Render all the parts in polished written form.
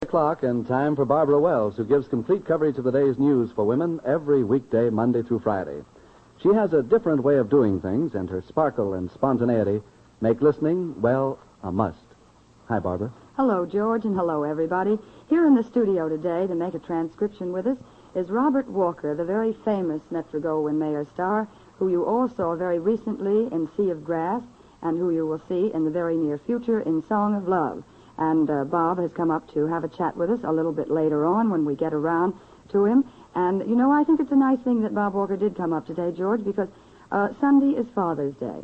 O'clock and time for Barbara Wells, who gives complete coverage of the day's news for women every weekday, Monday through Friday. She has a different way of doing things, and her sparkle and spontaneity make listening, well, a must. Hi, Barbara. Hello, George, and hello, everybody. Here in the studio today to make a transcription with us is Robert Walker, the very famous Metro-Goldwyn-Mayer star, who you all saw very recently in Sea of Grass, and who you will see in the very near future in Song of Love. And Bob has come up to have a chat with us a little bit later on when we get around to him. And, you know, I think it's a nice thing that Bob Walker did come up today, George, because Sunday is Father's Day.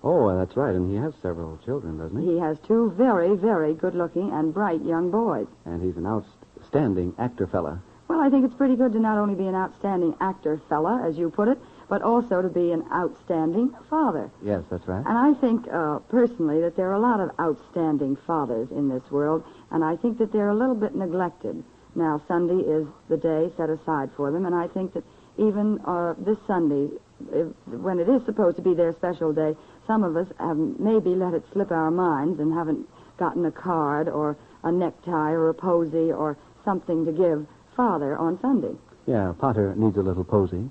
Oh, that's right, and he has several children, doesn't he? He has two very, very good-looking and bright young boys. And he's an outstanding actor fella. Well, I think it's pretty good to not only be an outstanding actor fella, as you put it, but also to be an outstanding father. Yes, that's right. And I think, personally, that there are a lot of outstanding fathers in this world, and I think that they're a little bit neglected. Now, Sunday is the day set aside for them, and I think that even this Sunday, when it is supposed to be their special day, some of us have maybe let it slip our minds and haven't gotten a card or a necktie or a posy or something to give Father on Sunday. Yeah, Potter needs a little posy.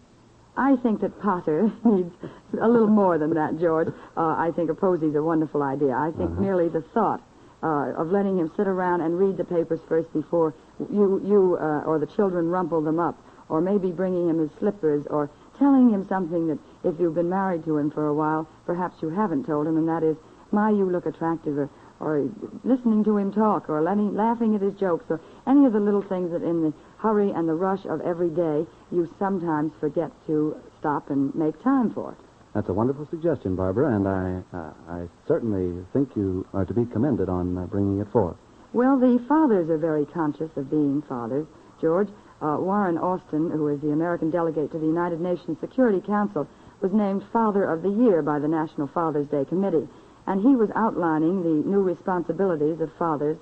I think that Potter needs a little more than that, George. I think a posy's a wonderful idea. I think merely the thought of letting him sit around and read the papers first before you or the children rumple them up, or maybe bringing him his slippers, or telling him something that if you've been married to him for a while, perhaps you haven't told him, and that is, "My, you look attractive," or listening to him talk, or laughing at his jokes, or any of the little things that in the hurry and the rush of every day you sometimes forget to stop and make time for. That's a wonderful suggestion, Barbara, and I certainly think you are to be commended on bringing it forth. Well, the fathers are very conscious of being fathers, George. Warren Austin, who is the American delegate to the United Nations Security Council, was named Father of the Year by the National Father's Day Committee. And he was outlining the new responsibilities of fathers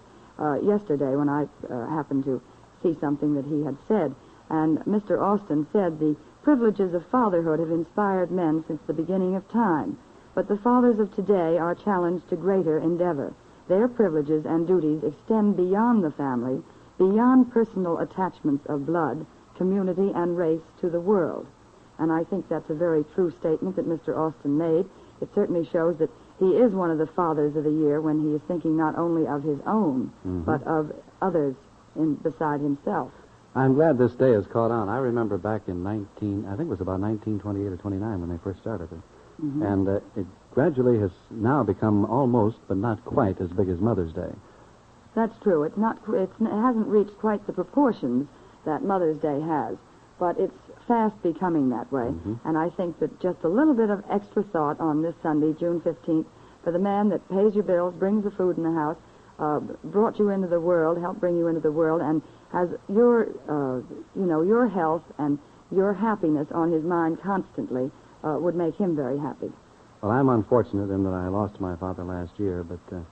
yesterday when I happened to see something that he had said. And Mr. Austin said the privileges of fatherhood have inspired men since the beginning of time. But the fathers of today are challenged to greater endeavor. Their privileges and duties extend beyond the family, beyond personal attachments of blood, community, and race to the world. And I think that's a very true statement that Mr. Austin made. It certainly shows that he is one of the fathers of the year when he is thinking not only of his own, but of others beside himself. I'm glad this day has caught on. I remember back in I think it was about 1928 or 29 when they first started it. And it gradually has now become almost, but not quite, as big as Mother's Day. That's true. It hasn't reached quite the proportions that Mother's Day has, but it's fast becoming that way. And I think that just a little bit of extra thought on this Sunday, June 15th, for the man that pays your bills, brings the food in the house, brought you into the world, helped bring you into the world, and has your health and your happiness on his mind constantly, would make him very happy. Well, I'm unfortunate in that I lost my father last year, but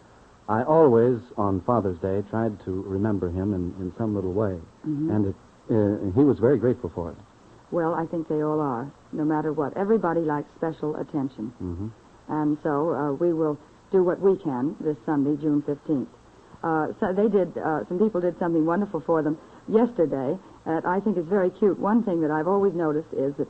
I always, on Father's Day, tried to remember him in some little way. And he was very grateful for it. Well, I think they all are, no matter what. Everybody likes special attention. And so we will do what we can this Sunday, June 15th. So they did, some people did something wonderful for them yesterday that I think is very cute. One thing that I've always noticed is that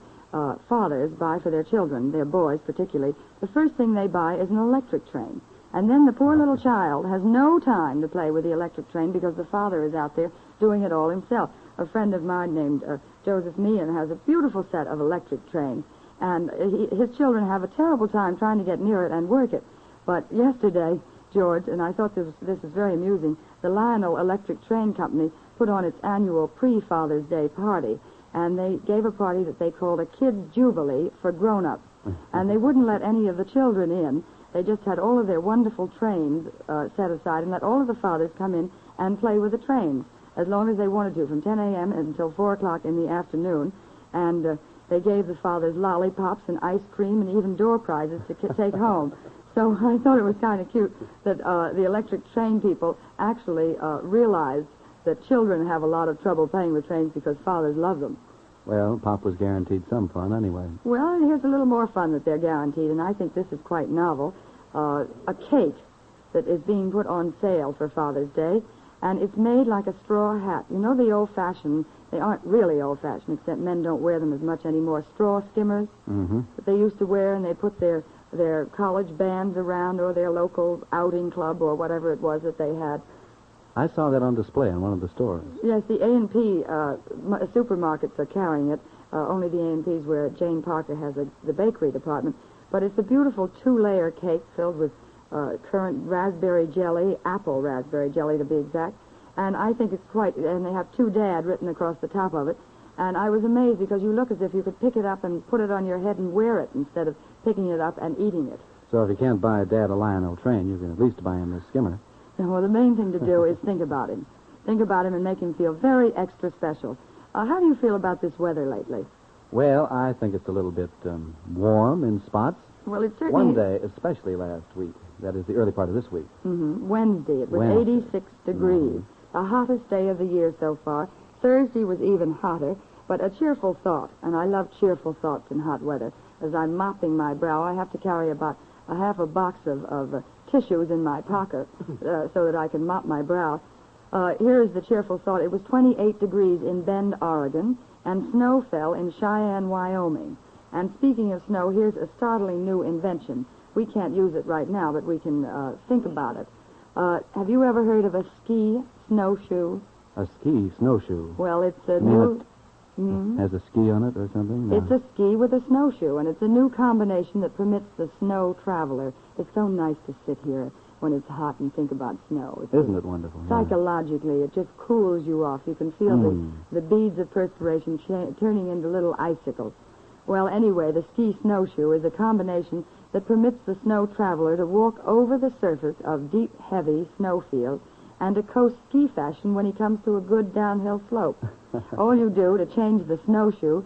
fathers buy for their children, their boys particularly, the first thing they buy is an electric train. And then the poor little child has no time to play with the electric train because the father is out there doing it all himself. A friend of mine named Joseph Meehan has a beautiful set of electric trains, and his children have a terrible time trying to get near it and work it. But yesterday, George, and I thought this is very amusing, the Lionel Electric Train Company put on its annual pre-Father's Day party, and they gave a party that they called a Kids' Jubilee for grown-ups. And they wouldn't let any of the children in. They just had all of their wonderful trains set aside and let all of the fathers come in and play with the trains as long as they wanted to, from 10 a.m. until 4 o'clock in the afternoon. And they gave the fathers lollipops and ice cream and even door prizes to take home. So I thought it was kind of cute that the electric train people actually realized that children have a lot of trouble playing with trains because fathers love them. Well, Pop was guaranteed some fun anyway. Well, here's a little more fun that they're guaranteed, and I think this is quite novel. A cake that is being put on sale for Father's Day, And it's made like a straw hat. You know the old-fashioned, they aren't really old-fashioned, except men don't wear them as much anymore, straw skimmers that they used to wear, and they put their college bands around or their local outing club or whatever it was that they had. I saw that on display in one of the stores. Yes, the A&P supermarkets are carrying it. Only the A&Ps where Jane Parker has the bakery department. But it's a beautiful 2-layer cake filled with currant raspberry jelly, apple raspberry jelly to be exact. And I think it's quite, and they have "To Dad" written across the top of it. And I was amazed because you look as if you could pick it up and put it on your head and wear it instead of picking it up and eating it. So if you can't buy Dad a Lionel train, you can at least buy him a skimmer. Well, the main thing to do is think about him. Think about him and make him feel very extra special. How do you feel about this weather lately? Well, I think it's a little bit warm in spots. Well, it's certainly... One day, especially last week, that is the early part of this week. Wednesday, it was 86 degrees. The hottest day of the year so far. Thursday was even hotter, but a cheerful thought, and I love cheerful thoughts in hot weather. As I'm mopping my brow, I have to carry about a half a box of tissues in my pocket so that I can mop my brow. Here is the cheerful thought. It was 28 degrees in Bend, Oregon, and snow fell in Cheyenne, Wyoming. And speaking of snow, here's a startling new invention. We can't use it right now, but we can think about it. Have you ever heard of a ski snowshoe? A ski snowshoe? Well, it's a new... Has a ski on it or something? No. It's a ski with a snowshoe, and it's a new combination that permits the snow traveler. It's so nice to sit here when it's hot and think about snow. Isn't it wonderful? Psychologically, it just cools you off. You can feel the beads of perspiration turning into little icicles. Well, anyway, the ski snowshoe is a combination that permits the snow traveler to walk over the surface of deep, heavy snowfields and to coast ski fashion when he comes to a good downhill slope. All you do to change the snowshoe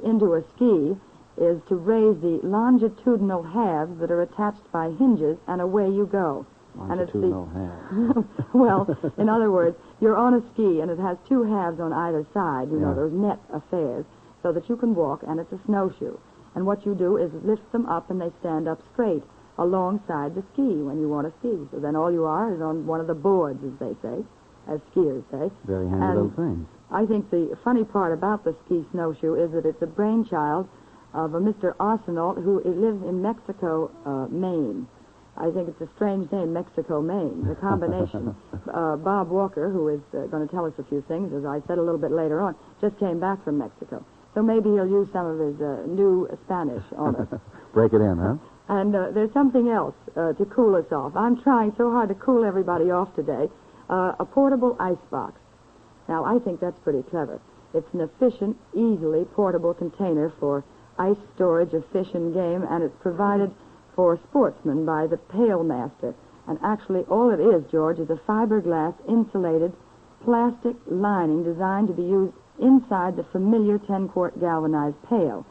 into a ski is to raise the longitudinal halves that are attached by hinges, and away you go. Longitudinal halves. Well, in other words, you're on a ski, and it has two halves on either side, you know, those net affairs, so that you can walk, and it's a snowshoe. And what you do is lift them up, and they stand up straight alongside the ski when you want to ski. So then all you are is on one of the boards, as they say, as skiers say. Very handy little thing. I think the funny part about the ski snowshoe is that it's a brainchild of a Mr. Arsenault who lives in Mexico, Maine. I think it's a strange name, Mexico, Maine, the combination. Bob Walker, who is going to tell us a few things, as I said a little bit later on, just came back from Mexico. So maybe he'll use some of his new Spanish on us. Break it in, huh? And there's something else to cool us off. I'm trying so hard to cool everybody off today. A portable icebox. Now, I think that's pretty clever. It's an efficient, easily portable container for ice storage of fish and game, and it's provided for sportsmen by the Pail Master. And actually, all it is, George, is a fiberglass insulated plastic lining designed to be used inside the familiar 10-quart galvanized pail.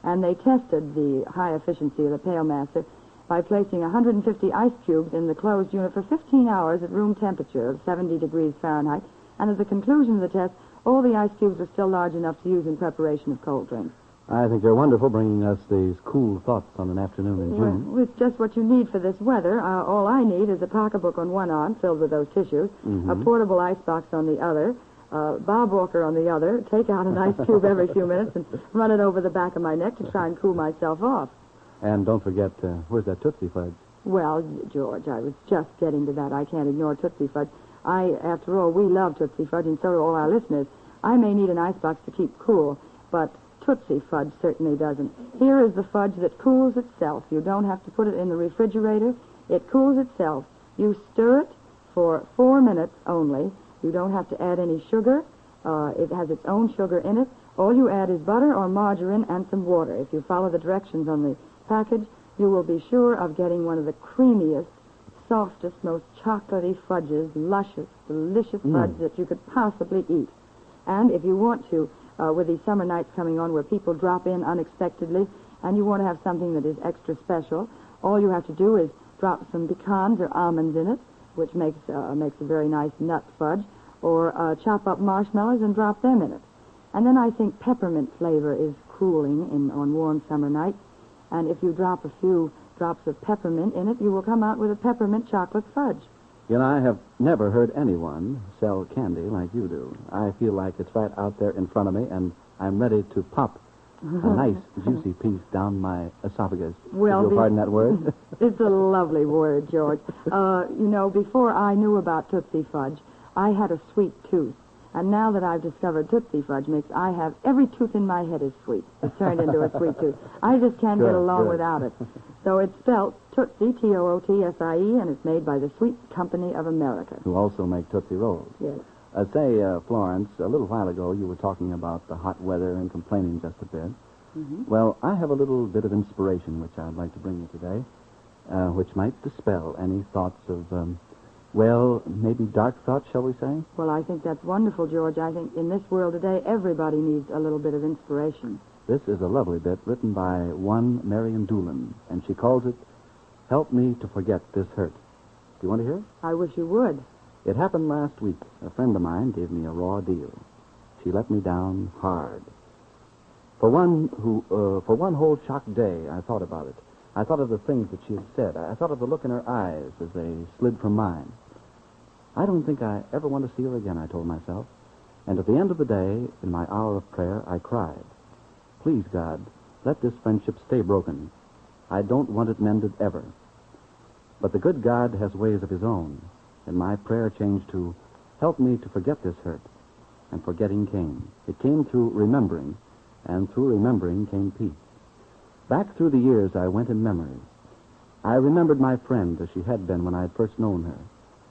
And they tested the high efficiency of the Pail Master by placing 150 ice cubes in the closed unit for 15 hours at room temperature of 70 degrees Fahrenheit. And at the conclusion of the test, all the ice cubes were still large enough to use in preparation of cold drinks. I think they're wonderful, bringing us these cool thoughts on an afternoon in June. Well, it's just what you need for this weather. All I need is a pocketbook on one arm filled with those tissues, a portable icebox on the other, Bob Walker on the other, take out an ice cube every few minutes and run it over the back of my neck to try and cool myself off. And don't forget, where's that Tootsie Fudge? Well, George, I was just getting to that. I can't ignore Tootsie Fudge. After all, we love Tootsie Fudge, and so do all our listeners. I may need an icebox to keep cool, but Tootsie Fudge certainly doesn't. Here is the fudge that cools itself. You don't have to put it in the refrigerator. It cools itself. You stir it for 4 minutes only. You don't have to add any sugar. It has its own sugar in it. All you add is butter or margarine and some water. If you follow the directions on the package, you will be sure of getting one of the creamiest, softest, most chocolatey fudges, luscious, delicious fudge that you could possibly eat. And if you want to, with these summer nights coming on where people drop in unexpectedly and you want to have something that is extra special, all you have to do is drop some pecans or almonds in it, which makes a very nice nut fudge, or chop up marshmallows and drop them in it. And then I think peppermint flavor is cooling on warm summer nights. And if you drop a few drops of peppermint in it, you will come out with a peppermint chocolate fudge. You know, I have never heard anyone sell candy like you do. I feel like it's right out there in front of me, and I'm ready to pop a nice, juicy piece down my esophagus. Well, if you'll pardon that word. It's a lovely word, George. Before I knew about Tootsie Fudge, I had a sweet tooth. And now that I've discovered Tootsie Fudge Mix, I have every tooth in my head is sweet. It's turned into a sweet tooth. I just can't get along without it. So it's spelled Tootsie, Tootsie, and it's made by the Sweet Company of America. Who also make Tootsie Rolls. Yes. Florence, a little while ago you were talking about the hot weather and complaining just a bit. Mm-hmm. Well, I have a little bit of inspiration which I'd like to bring you today, which might dispel any thoughts of, maybe dark thoughts, shall we say? Well, I think that's wonderful, George. I think in this world today, everybody needs a little bit of inspiration. This is a lovely bit written by one Marion Doolan, and she calls it, Help Me to Forget This Hurt. Do you want to hear it? I wish you would. It happened last week. A friend of mine gave me a raw deal. She let me down hard. For one whole shocked day, I thought about it. I thought of the things that she had said. I thought of the look in her eyes as they slid from mine. I don't think I ever want to see her again, I told myself. And at the end of the day, in my hour of prayer, I cried. Please, God, let this friendship stay broken. I don't want it mended ever. But the good God has ways of his own, and my prayer changed to, help me to forget this hurt. And forgetting came. It came through remembering, and through remembering came peace. Back through the years, I went in memory. I remembered my friend as she had been when I had first known her.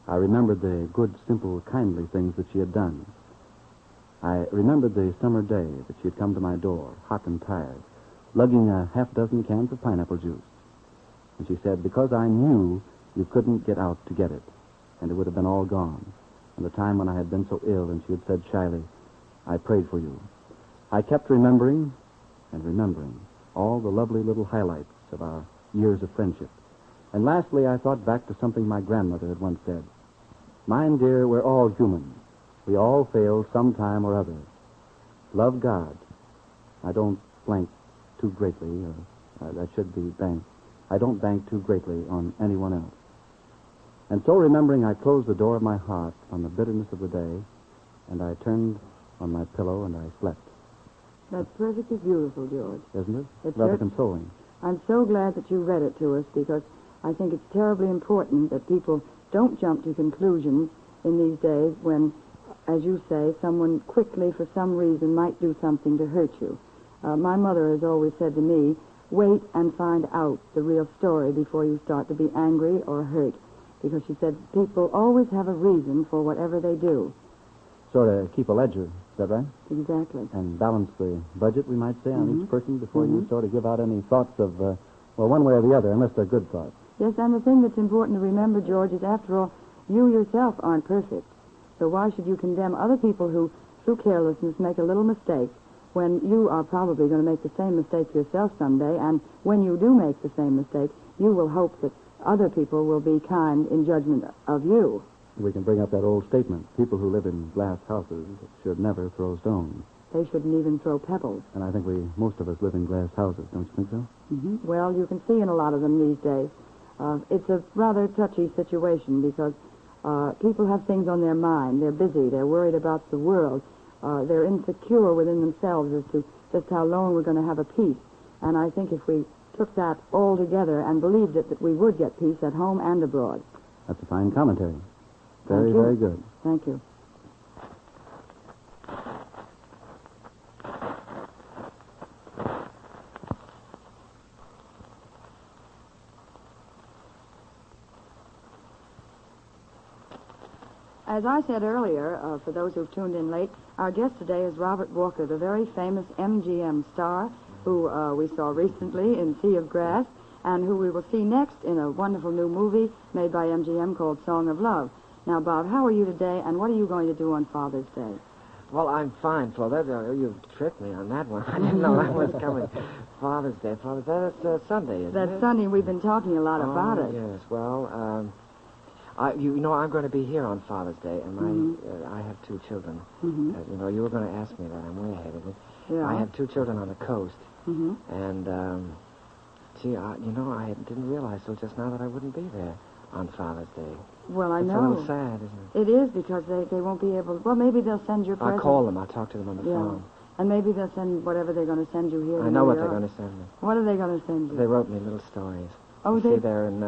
I remembered the good, simple, kindly things that she had done. I remembered the summer day that she had come to my door, hot and tired, lugging a half-dozen cans of pineapple juice. And she said, because I knew you couldn't get out to get it, and it would have been all gone. And the time when I had been so ill, and she had said shyly, I prayed for you. I kept remembering and remembering all the lovely little highlights of our years of friendship. And lastly, I thought back to something my grandmother had once said. Mine dear, we're all human. We all fail sometime or other. Love God. I don't blank too greatly, or that should be bank. I don't bank too greatly on anyone else. And so remembering, I closed the door of my heart on the bitterness of the day, and I turned on my pillow and I slept. That's perfectly beautiful, George. Isn't it? It's rather consoling. I'm so glad that you read it to us, because I think it's terribly important that people don't jump to conclusions in these days when, as you say, someone quickly, for some reason, might do something to hurt you. My mother has always said to me, wait and find out the real story before you start to be angry or hurt. Because she said people always have a reason for whatever they do. Sort of keep a ledger, is that right? Exactly. And balance the budget, we might say, on each person before you sort of give out any thoughts of, one way or the other, unless they're good thoughts. Yes, and the thing that's important to remember, George, is after all, you yourself aren't perfect. So why should you condemn other people who, through carelessness, make a little mistake when you are probably going to make the same mistake yourself someday, and when you do make the same mistake, you will hope that other people will be kind in judgment of you. We can bring up that old statement. People who live in glass houses should never throw stones. They shouldn't even throw pebbles. And I think most of us live in glass houses, don't you think so? Mm-hmm. Well, you can see in a lot of them these days. It's a rather touchy situation because people have things on their mind. They're busy. They're worried about the world. They're insecure within themselves as to just how long we're going to have a peace. And I think if we took that all together and believed it, that we would get peace at home and abroad. That's a fine commentary. Very, Thank you. very good. Thank you. As I said earlier, for those who've tuned in late, our guest today is Robert Walker, the very famous MGM star who we saw recently in Sea of Grass, and who we will see next in a wonderful new movie made by MGM called Song of Love. Now, Bob, how are you today, and what are you going to do on Father's Day? Well, I'm fine, Flo. You tricked me on that one. I didn't know that was coming. Father's Day. That's Sunday, isn't it? That's Sunday. We've been talking a lot about it. Yes. Well, I'm going to be here on Father's Day, and I have two children. Mm-hmm. You were going to ask me that. I'm way ahead of it. Yeah. I have two children on the coast, Mm-hmm. and I didn't realize till just now that I wouldn't be there on Father's Day. Well, I It's know. a little sad, isn't it? It is, because they won't be able... Well, maybe they'll send your present. I'll call them. I'll talk to them on the phone. And maybe they'll send whatever they're going to send you here. I know what they're going to send me. What are they going to send you? They wrote me little stories. Oh, See, they're in...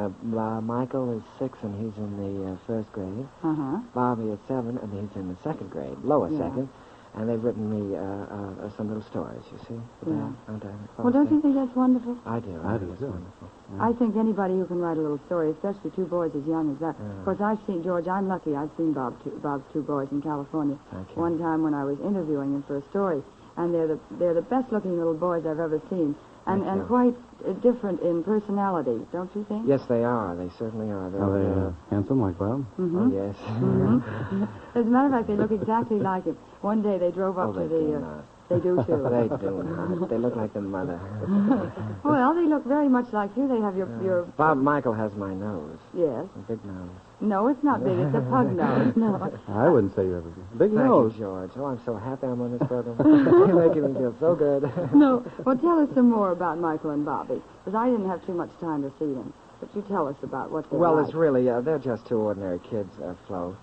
Michael is 6, and he's in the first grade. Uh-huh. Bobby is 7, and he's in the second grade, lower second. And they've written me some little stories, you see? Well, don't you think that's wonderful? I do. I do, It's too. wonderful. I think anybody who can write a little story, especially two boys as young as that. Of course, I've seen, George, I'm lucky. I've seen Bob's two boys in California. Thank you. One time when I was interviewing him for a story. And they're the best-looking little boys I've ever seen. And quite different in personality, don't you think? Yes, they are. They certainly are. Are they handsome like Bob? Mm-hmm. Oh, yes. Mm-hmm. As a matter of fact, they look exactly like him. One day they drove up to the... do not. They do, too. They do not. They look like the mother. Well, they look very much like you. They have your... Michael has my nose. Yes. A big nose. No, it's not big. It's a pug nose. No. I wouldn't say you have a big Thank nose. you, George. Oh, I'm so happy I'm on this program. You're making me feel so good. No. Well, tell us some more about Michael and Bobby, because I didn't have too much time to see them. But you tell us about what they're Well, like. it's really, they're just two ordinary kids, Flo.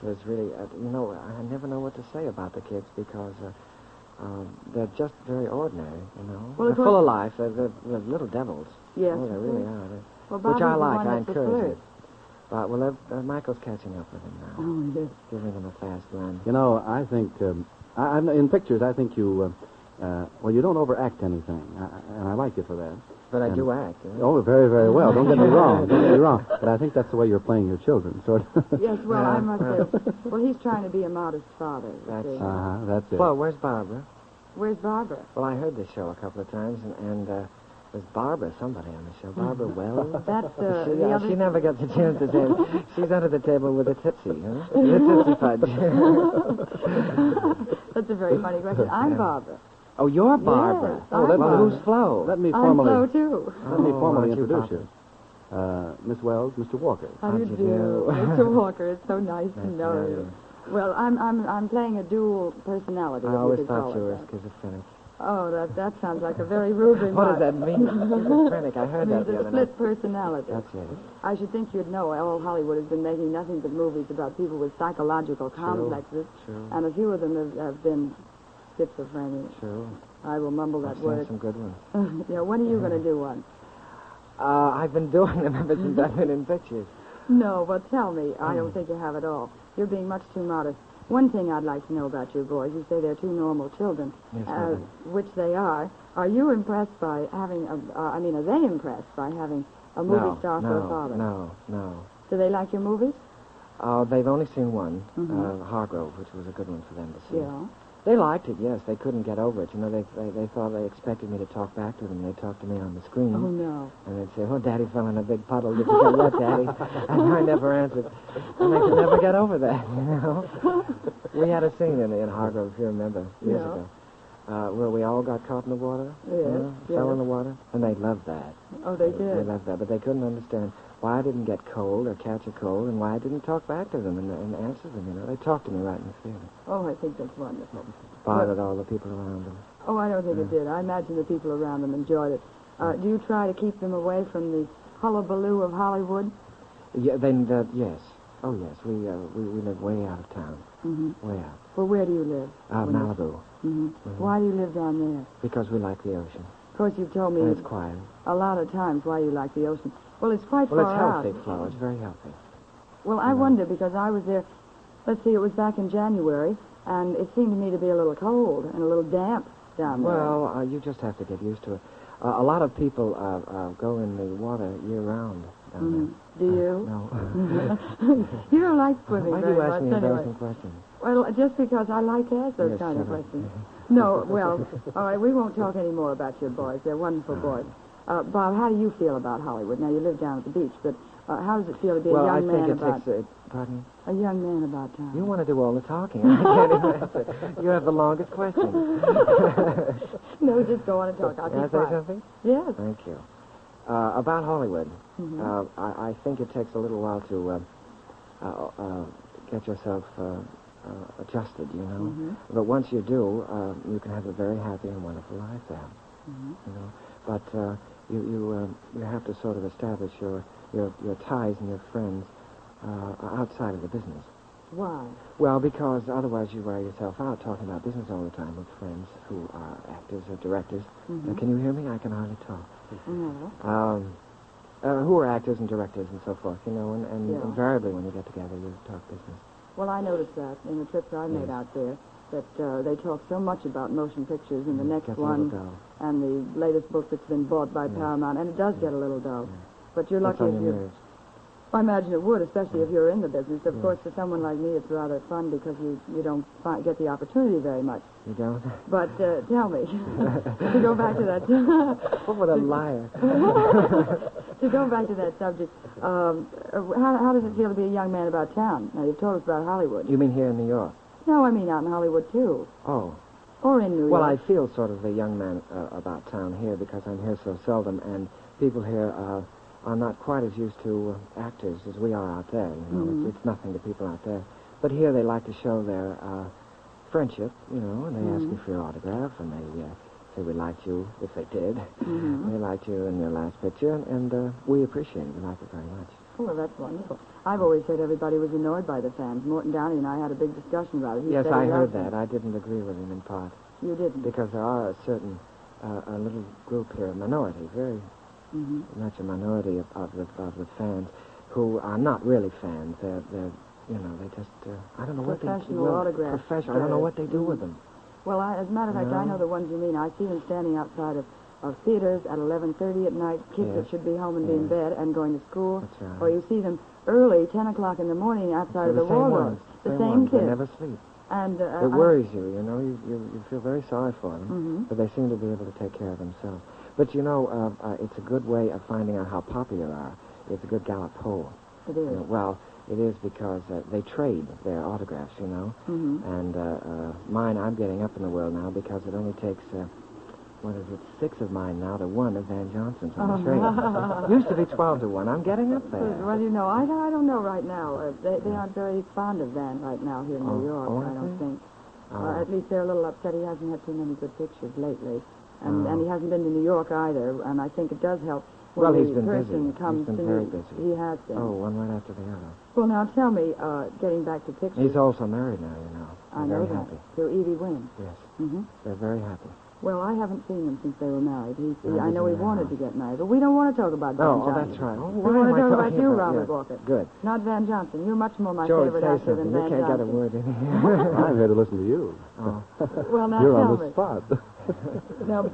There's really, I never know what to say about the kids because they're just very ordinary, Well, they're full of life. They're little devils. Yes. Oh, they really are. Well, Which I Bobby's the like. one I that's a encourage flirt. it. Well, Michael's catching up with him now. Oh, yes. Giving him a fast run. You know, I think, I'm in pictures, I think you, you don't overact anything. And I like you for that. But I do act. Oh, very, very well. Don't get me wrong. Don't get me wrong. But I think that's the way you're playing your children, sort of. Yes, well, I must say. Well, he's trying to be a modest father. That's That's it. Flo, where's Barbara? Where's Barbara? Well, I heard this show a couple of times, and there's Barbara, somebody on the show. Barbara Wells? That's she, the other... she never gets a chance to say it. She's under the table with a Tipsy, huh? With a Tipsy fudge. That's a very funny question. I'm Barbara. Oh, you're Barbara. Yes, I'm Well, who's Flo? Let me I'm formally... Flo, too. Let me formally aren't you, introduce Papa? you. Miss Wells, Mr. Walker. How do you do? Mr. Walker, it's so nice to know you. Well, I'm playing a dual personality. I if always you could call thought you it were that. schizophrenic. Oh, that sounds like a very rude remark. What does that mean? Schizophrenic. I heard that It the means other a night. split personality. That's it. I should think you'd know. All Hollywood has been making nothing but movies about people with psychological complexes, True. and a few of them have been schizophrenic. True. I will mumble that I've seen word. some good ones. Yeah, when are you going to do one? I've been doing them ever since I've been in pictures. No, but tell me. I don't think you have at all. You're being much too modest. One thing I'd like to know about your boys, you say they're two normal children, Yes, Mother. which they are. Are you impressed by having are they impressed by having a movie star for a father? No. Do they like your movies? They've only seen one, Hargrove, which was a good one for them to see. Yeah. They liked it, yes. They couldn't get over it. You know, they thought they expected me to talk back to them. They talked to me on the screen. Oh, no. And they'd say, oh, Daddy fell in a big puddle. Did you get wet, Daddy? And I never answered. And they could never get over that, you know. We had a scene in Hargrove, if you remember, years ago, where we all got caught in the water. Yes, Fell in the water. And they loved that. Oh, they They did. loved that. But they couldn't understand why I didn't get cold or catch a cold and why I didn't talk back to them and answer them, you know. They talked to me right in the theater. Oh, I think that's wonderful. Bothered all the people around them. Oh, I don't think it did. I imagine the people around them enjoyed it. Do you try to keep them away from the hullabaloo of Hollywood? Yeah, yes. Oh, yes. We live way out of town. Mm-hmm. Way out. Well, where do you live? Malibu. Mm-hmm. Why do you live down there? Because we like the ocean. Of course, you've told me And it's quiet. a lot of times why you like the ocean. Well, it's quite Well, far it's out. healthy, Flo. It's very healthy. Well, I wonder, because I was there, let's see, it was back in January, and it seemed to me to be a little cold and a little damp down there. Well, you just have to get used to it. A lot of people go in the water year-round down Do you? No. You don't like swimming Why do very you ask much me anyway. embarrassing questions? Well, just because I like to ask those Yes, kind of shut up. questions. No, well, all right, we won't talk any more about your boys. They're wonderful boys. Bob, how do you feel about Hollywood? Now, you live down at the beach, but how does it feel to be a Well, young I man think about... it takes... Pardon? A young man about town. You want to do all the talking. I can't even answer. You have the longest question. No, just go on and talk. I'll Can I keep say quiet. something? Yes. Thank you. About Hollywood, I think it takes a little while to get yourself adjusted, you know. But once you do, you can have a very happy and wonderful life there, you know. But you have to sort of establish your ties and your friends outside of the business. Why? Well, because otherwise you wear yourself out talking about business all the time with friends who are actors or directors. Can you hear me? I can hardly talk. Who are actors and directors and so forth, you know, and invariably when you get together you talk business. Well, I noticed that in the trips I made out there, that they talk so much about motion pictures and the next one and the latest book that's been bought by Paramount, and it does get a little dull. But you're lucky if you... I imagine it would, especially if you're in the business. Of course, for someone like me, it's rather fun because you don't get the opportunity very much. You don't? But tell me, to go back to that... What a liar. To go back to that subject, how does it feel to be a young man about town? Now, you've told us about Hollywood. You mean here in New York? No, I mean out in Hollywood, too. Oh. Or in New York. Well, I feel sort of a young man about town here because I'm here so seldom, and people here are not quite as used to actors as we are out there. You know, it's nothing to people out there. But here they like to show their friendship, you know, and they ask you for your autograph, and they say we liked you, if they did. They liked you in your last picture, and we appreciate it. We like it very much. Oh, well, that's wonderful. I've always said everybody was annoyed by the fans. Morton Downey and I had a big discussion about it. Yes, I heard that. I didn't agree with him in part. You didn't? Because there are a certain, a little group here, a minority, very much a minority of the fans who are not really fans. They're you know, they just, I don't know what they do. Professional autographs. Professional. I don't know what they do with them. Well, as a matter of fact, I know the ones you mean. I see them standing outside of theaters at 11:30 at night, kids that should be home and be in bed and going to school. That's right. Or you see them early, 10 o'clock in the morning outside of the Waldorf. The same kids. They never sleep. And it worries you, you know. You feel very sorry for them, but they seem to be able to take care of themselves. But, you know, it's a good way of finding out how popular you are. It's a good Gallup poll. It is. You know, well, it is because they trade their autographs, you know. And mine, I'm getting up in the world now because it only takes... 6 of mine now to 1 of Van Johnson's on the trade. Used to be 12 to 1. I'm getting up there. Well, you know, I don't know right now. They aren't very fond of Van right now here in New York, I don't think. At least they're a little upset. He hasn't had too many good pictures lately. And he hasn't been to New York either, and I think it does help when he's been person busy. comes he's been to very me. busy. He has been. Oh, one right after the other. Well, now tell me, getting back to pictures. He's also married now, you know. I know that. Happy. To Evie Wynn. Yes. They're very happy. Well, I haven't seen them since they were married. I know he wanted to get married, but we don't want to talk about Van Johnson. Oh, that's right. Oh, we want to talk about you, Robert yes. Walker. Good. Not Van Johnson. You're much more my George, favorite actor than Van Johnson. You can't get a word in here. I'm here to listen to you. Oh. Well, now You're tell on the me. spot. No,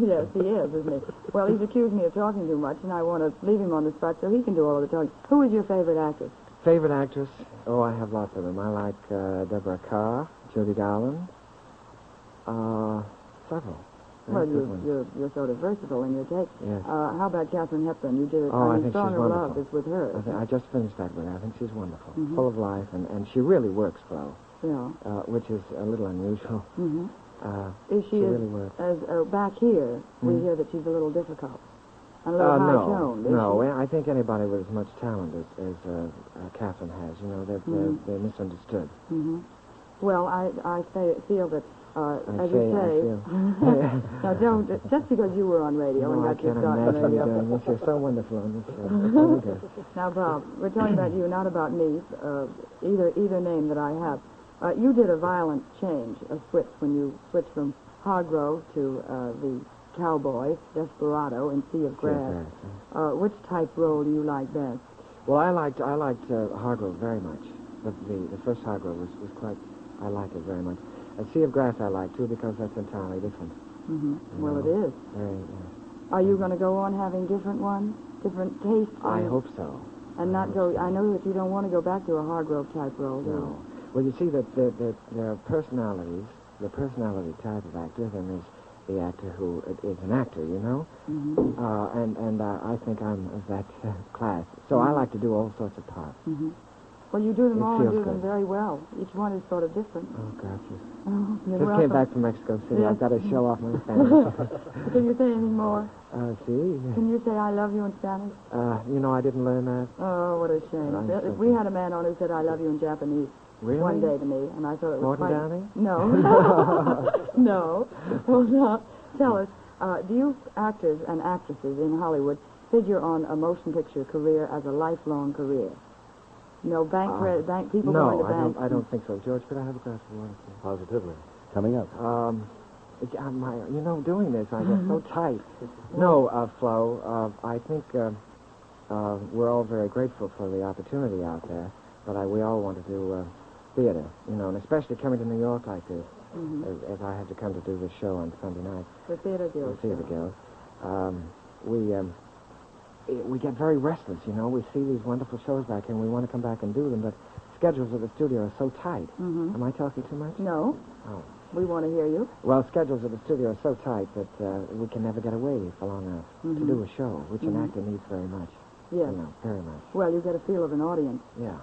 yes, he is, isn't he? Well, he's accused me of talking too much, and I want to leave him on the spot so he can do all of the talking. Who is your favorite actress? Favorite actress? Oh, I have lots of them. I like Deborah Carr, Judy Garland, several. Well, you're sort of versatile in your take. Yes. How about Katharine Hepburn? You did it. I think Song she's of wonderful. Love is with her. I just finished that with her. I think she's wonderful, full of life, and she really works well. Yeah. Which is a little unusual. She really works. As back here, we hear that she's a little difficult and a little high-toned. No, I think anybody with as much talent as Catherine has, you know, they're misunderstood. Well, I feel that. As you say, now don't, just because you were on radio and got your start on radio. Doing this. You're so wonderful on this show. Now, Bob, we're talking about you, not about me, either name that I have. You did a violent change, a switch, when you switched from Hargrove to the cowboy, desperado, in Sea of Grass. Which type role do you like best? Well, I liked Hargrove very much. The first Hargrove was quite, I liked it very much. Sea of Grass I like, too, because that's entirely different. Well, it is. Are you going to go on having different ones? Different tastes? I hope so. And not go... I know that you don't want to go back to a Hargrove-type role, do you? No. Well, you see that there are personalities, the personality type of actor, then there's the actor who is an actor, you know? And I think I'm of that class. So I like to do all sorts of parts. Well, you do them all and do them very well. Each one is sort of different. Oh, gracias. You're Just welcome. came back from Mexico City. I've got to show off my Spanish. Can you say anything more? See? Can you say I love you in Spanish? You know, I didn't learn that. Oh, what a shame. We had a man on who said I love you in Japanese. Really? One day to me, and I thought it was Morton Downey? No. No. Well, now, tell us, do you actors and actresses in Hollywood figure on a motion picture career as a lifelong career? No, bank people No, going to bank. I don't think so. George, could I have a glass of water, please? Positively. Coming up. Doing this, I get so tight. No, Flo, I think we're all very grateful for the opportunity out there, but we all want to do theater, and especially coming to New York like this, as I had to come to do this show on Sunday night. The Theater Guild. The Theater Guild. We get very restless, We see these wonderful shows back here, and we want to come back and do them, but schedules at the studio are so tight. Am I talking too much? No. Oh. We want to hear you. Well, schedules at the studio are so tight that we can never get away for long enough to do a show, which an actor needs very much. Yes. Very much. Well, you get a feel of an audience. Yeah.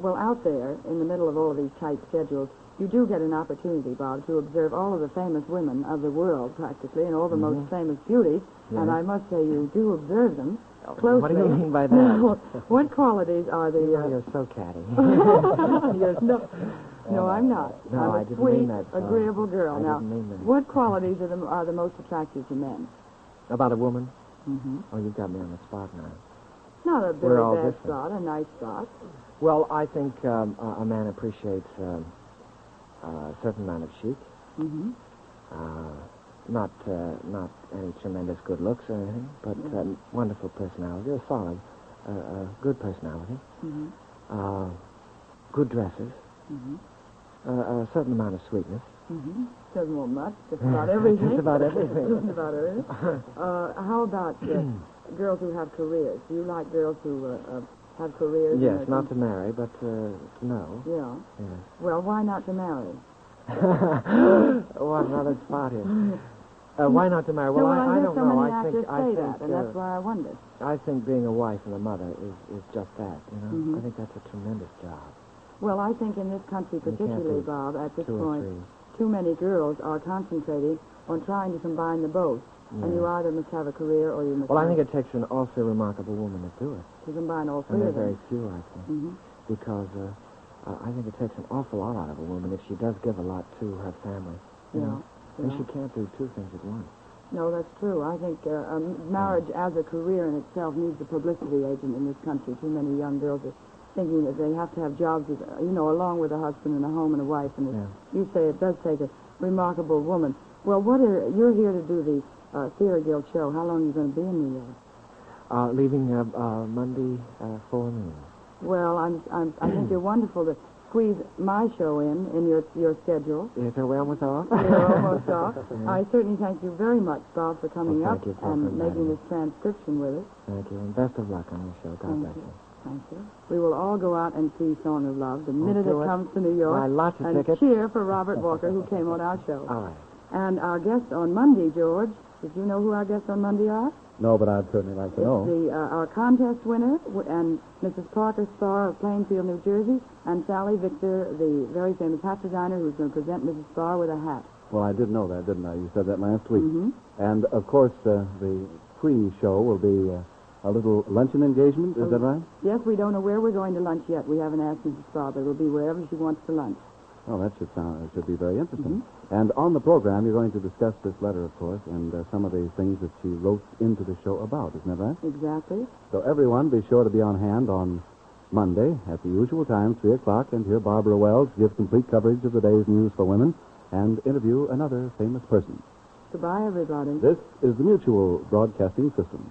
Well, out there, in the middle of all of these tight schedules, you do get an opportunity, Bob, to observe all of the famous women of the world, practically, and all the most famous beauties. Yes. And I must say, you do observe them closely. What do you mean by that? What qualities are the... You're so catty. Yes, no, I'm not. No, I'm a I didn't sweet, mean that. agreeable girl. I didn't mean that. What qualities are the most attractive to men? About a woman? Oh, you've got me on the spot now. Not a very bad spot, a nice spot. Well, I think a man appreciates a certain amount of chic. Not any tremendous good looks or anything, but wonderful personality, a solid, good personality, good dresses, a certain amount of sweetness. Doesn't want much, just about everything. Just about everything. Just about everything. How about girls who have careers? Do you like girls who have careers? Yes, not to marry, but to know. Yeah. Yes. Well, why not to marry? What another spot here. Why not to marry? Well, I don't know. I think and that's why I wondered. I think being a wife and a mother is just that. I think that's a tremendous job. Well, I think in this country, particularly, Bob, at this point, 2 or 3. Too many girls are concentrating on trying to combine the both. Yeah. And you either must have a career or you must. Well, I think it takes an awfully remarkable woman to do it. To combine all three of them. And there are very few, I think. Because I think it takes an awful lot out of a woman if she does give a lot to her family. You know? And she can't do 2 things at once. No, that's true. I think marriage as a career in itself needs a publicity agent in this country. Too many young girls are thinking that they have to have jobs, along with a husband and a home and a wife. And you say it does take a remarkable woman. Well, you're here to do the Theater Guild show. How long are you going to be in New York? Leaving Monday forenoon. Well, I think you're wonderful to squeeze my show in your schedule. Yes, we're almost off. You're almost off. I certainly thank you very much, Bob, for coming up and making this transcription with us. Thank you, and best of luck on your show. God bless you. Thank you. We will all go out and see Song of Love the minute it comes to New York. Lots of tickets. Cheer for Robert Walker, who came on our show. All right. And our guests on Monday, George, did you know who our guests on Monday are? No, but I'd certainly like to know. Our contest winner and Mrs. Parker Starr of Plainfield, New Jersey, and Sally Victor, the very famous hat designer who's going to present Mrs. Starr with a hat. Well, I did know that, didn't I? You said that last week. And, of course, the pre-show will be a little luncheon engagement. Is that right? Yes, we don't know where we're going to lunch yet. We haven't asked Mrs. Starr, but it'll be wherever she wants to lunch. Oh, that should be very interesting. And on the program, you're going to discuss this letter, of course, and some of the things that she wrote into the show about. Isn't that right? Exactly. So everyone be sure to be on hand on Monday at the usual time, 3 o'clock, and hear Barbara Wells give complete coverage of the day's news for women and interview another famous person. Goodbye, everybody. This is the Mutual Broadcasting System.